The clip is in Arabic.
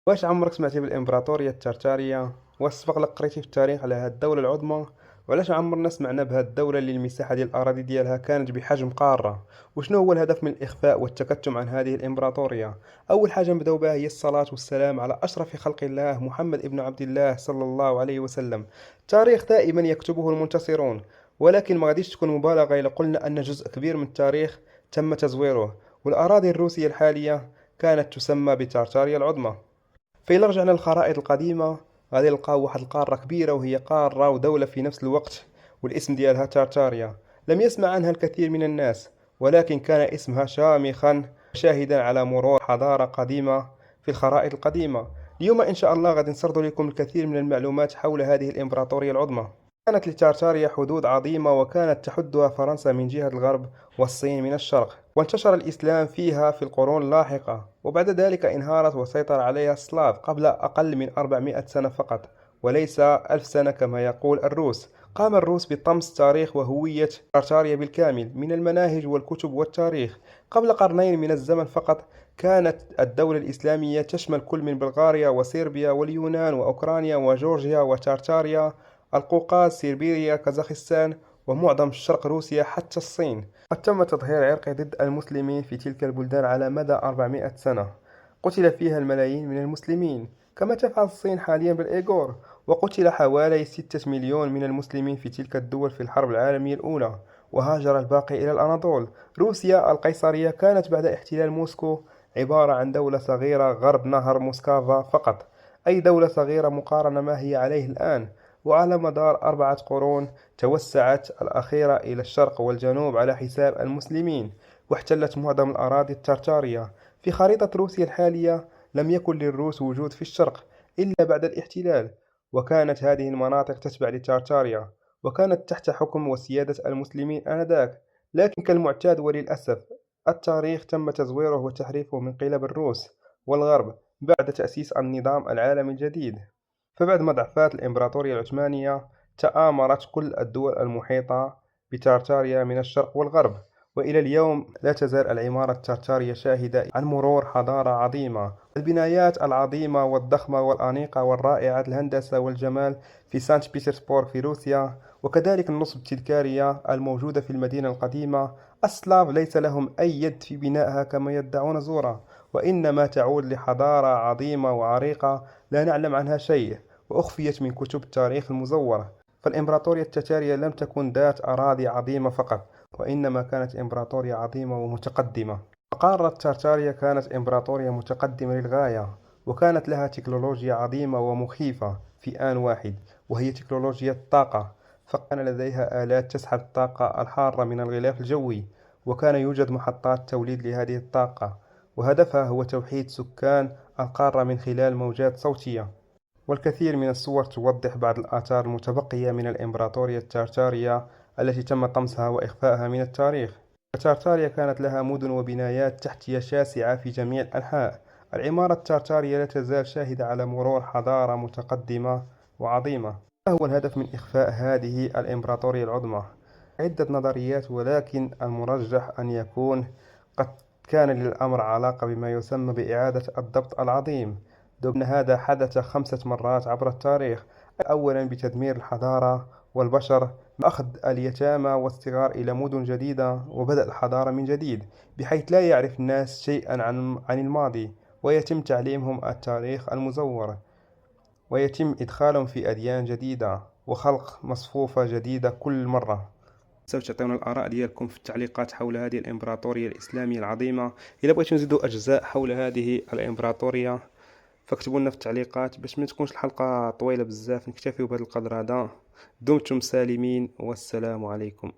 واش عمرك سمعتي بالإمبراطورية الترتارية؟ واش سبق لك قريتي في التاريخ على هاد الدولة العظمى؟ وعلاش عمرنا سمعنا بهاد الدولة اللي المساحة ديال الأراضي ديالها كانت بحجم قارة؟ وشنو هو الهدف من الإخفاء والتكتم عن هذه الإمبراطورية؟ أول حاجة نبداو بها هي الصلاة والسلام على أشرف خلق الله محمد ابن عبد الله صلى الله عليه وسلم. التاريخ دائما يكتبه المنتصرون، ولكن ما غاديش تكون مبالغة إلا قلنا أن جزء كبير من التاريخ تم تزويره، والأراضي الروسية الحالية كانت تسمى بترتاريا العظمى. فإلا رجعنا للخرائط القديمة غادي نلقاو واحد القارة كبيرة وهي قارة ودولة في نفس الوقت، والاسم ديالها تارتاريا. لم يسمع عنها الكثير من الناس، ولكن كان اسمها شامخا شاهدا على مرور حضارة قديمة في الخرائط القديمة. اليوم إن شاء الله غادي نسرد لكم الكثير من المعلومات حول هذه الإمبراطورية العظمى. كانت لتارتاريا حدود عظيمة، وكانت تحدها فرنسا من جهة الغرب والصين من الشرق، وانتشر الإسلام فيها في القرون اللاحقة، وبعد ذلك انهارت وسيطر عليها السلاف قبل أقل من 400 سنة فقط، وليس 1000 سنة كما يقول الروس. قام الروس بطمس تاريخ وهوية تارتاريا بالكامل من المناهج والكتب والتاريخ. قبل قرنين من الزمن فقط كانت الدولة الإسلامية تشمل كل من بلغاريا وصربيا واليونان وأوكرانيا وجورجيا وتارتاريا، القوقاز، سيبيريا، كازاخستان، ومعظم الشرق روسيا حتى الصين. قد تم تطهير عرقي ضد المسلمين في تلك البلدان على مدى 400 سنة، قتل فيها الملايين من المسلمين كما تفعل الصين حاليا بالإيغور، وقتل حوالي 6 مليون من المسلمين في تلك الدول في الحرب العالمية الأولى، وهاجر الباقي إلى الأناضول. روسيا القيصرية كانت بعد احتلال موسكو عبارة عن دولة صغيرة غرب نهر موسكافا فقط، أي دولة صغيرة مقارنة ما هي عليه الآن. وعلى مدار 4 قرون توسعت الأخيرة إلى الشرق والجنوب على حساب المسلمين، واحتلت معظم الأراضي الترتارية. في خريطة روسيا الحالية لم يكن للروس وجود في الشرق إلا بعد الاحتلال، وكانت هذه المناطق تتبع لترتاريا، وكانت تحت حكم وسيادة المسلمين آنذاك. لكن كالمعتاد وللأسف التاريخ تم تزويره وتحريفه من قبل الروس والغرب بعد تأسيس النظام العالمي الجديد. فبعد ما ضعفت الإمبراطورية العثمانية تآمرت كل الدول المحيطة بترتاريا من الشرق والغرب، وإلى اليوم لا تزال العمارة الترتارية شاهدة عن مرور حضارة عظيمة. البنايات العظيمة والضخمة والأنيقة والرائعة الهندسة والجمال في سانت بطرسبورغ في روسيا، وكذلك النصب التذكارية الموجودة في المدينة القديمة. السلاف ليس لهم أي يد في بنائها كما يدعون زورا، وإنما تعود لحضارة عظيمة وعريقة لا نعلم عنها شيء، وأخفيت من كتب التاريخ المزورة. فالإمبراطورية التتارية لم تكن ذات أراضي عظيمة فقط، وإنما كانت إمبراطورية عظيمة ومتقدمة. قارة ترتاريا كانت إمبراطورية متقدمة للغاية، وكانت لها تكنولوجيا عظيمة ومخيفة في آن واحد، وهي تكنولوجيا الطاقة. فكان لديها آلات تسحب الطاقة الحارة من الغلاف الجوي، وكان يوجد محطات توليد لهذه الطاقة، وهدفها هو توحيد سكان القارة من خلال موجات صوتية. والكثير من الصور توضح بعض الآثار المتبقية من الإمبراطورية التارتارية التي تم طمسها وإخفائها من التاريخ. تارتاريا كانت لها مدن وبنايات تحتية شاسعة في جميع الأنحاء. العمارة التارتارية لا تزال شاهدة على مرور حضارة متقدمة وعظيمة. ما هو الهدف من إخفاء هذه الإمبراطورية العظمى؟ عدة نظريات، ولكن المرجح أن يكون قد كان للأمر علاقة بما يسمى بإعادة الضبط العظيم. ضمن هذا حدث 5 مرات عبر التاريخ. أولا بتدمير الحضارة والبشر، بأخذ اليتامى والصغار إلى مدن جديدة وبدء الحضارة من جديد، بحيث لا يعرف الناس شيئا عن الماضي، ويتم تعليمهم التاريخ المزور، ويتم إدخالهم في أديان جديدة وخلق مصفوفة جديدة كل مرة. سوف تعطيونا الآراء ديالكم في التعليقات حول هذه الإمبراطورية الإسلامية العظيمة. إذا بغيتوا نزيدوا أجزاء حول هذه الإمبراطورية فاكتبوا لنا في التعليقات باش ما تكونش الحلقة طويلة بزاف. نكتفي بهذا القدر هذا. دمتم سالمين والسلام عليكم.